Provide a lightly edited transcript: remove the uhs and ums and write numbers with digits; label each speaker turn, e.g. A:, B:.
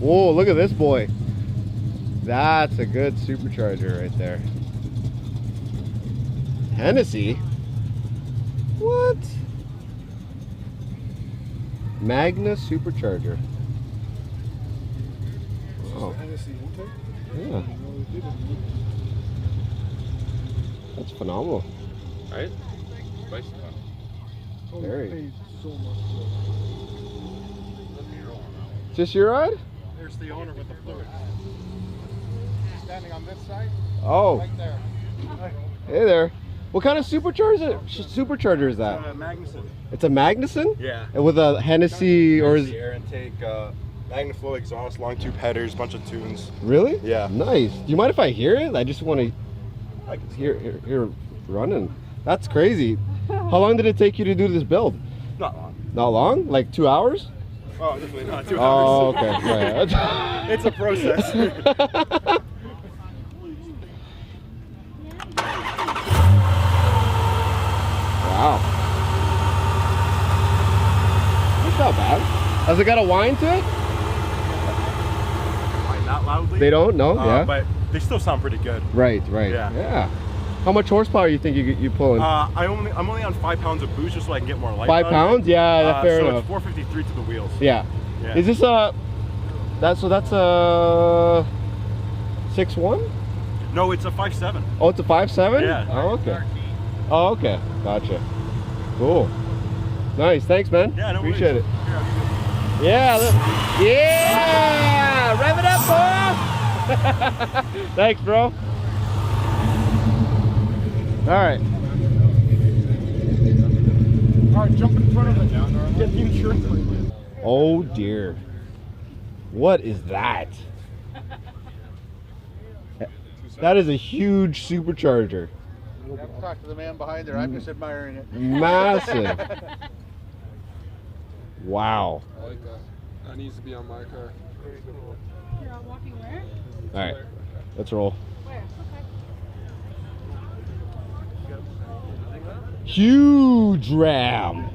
A: Whoa, look at this boy. That's a good supercharger right there. Hennessy? What? Magna Supercharger. Oh. Yeah. That's phenomenal.
B: Right?
A: Very. Is this your ride?
C: There's the owner with the fluid. Standing on this side.
A: Oh.
C: Right there.
A: Hey there. What kind of supercharger is that?
D: Magnuson.
A: It's a Magnuson?
D: Yeah.
A: And with a Hennessy or is
D: air intake, MagnaFlow exhaust, long tube headers, bunch of tunes.
A: Really?
D: Yeah.
A: Nice. Do you mind if I hear it? I just want to hear running. That's crazy. How long did it take you to do this build?
D: Not long.
A: Not long? Like 2 hours?
D: Oh, definitely not 2
A: Oh,
D: hours.
A: okay. Right.
D: It's a process.
A: Wow. That's not bad. Has it got a whine to it?
D: Not loudly.
A: They don't? No? Yeah.
D: But they still sound pretty good.
A: Right.
D: Yeah.
A: How much horsepower you think you pulling?
D: I'm only on 5 pounds of boost just so I can get more life.
A: 5 pounds? Yeah, that's fair
D: so
A: enough.
D: It's 453 to the wheels.
A: Yeah.
D: Yeah.
A: Is this that's a 6.1?
D: No, it's a 5.7.
A: Oh, it's a 5.7?
D: Yeah.
A: Oh, okay. Oh, okay. Gotcha. Cool. Nice. Thanks, man.
D: Yeah, no
A: Appreciate
D: worries.
A: it. Yeah. Yeah. Rev it up, boy. Thanks, bro. All right.
C: All right, jump in front of it. Get the insurance.
A: Oh dear. What is that? That is a huge supercharger.
C: You have to talk to the man behind there. I'm just admiring it.
A: Massive. Wow.
B: I like that. That needs to be on my car.
E: You're all walking where?
A: All right. Let's roll.
E: Where? Okay.
A: Huge ram.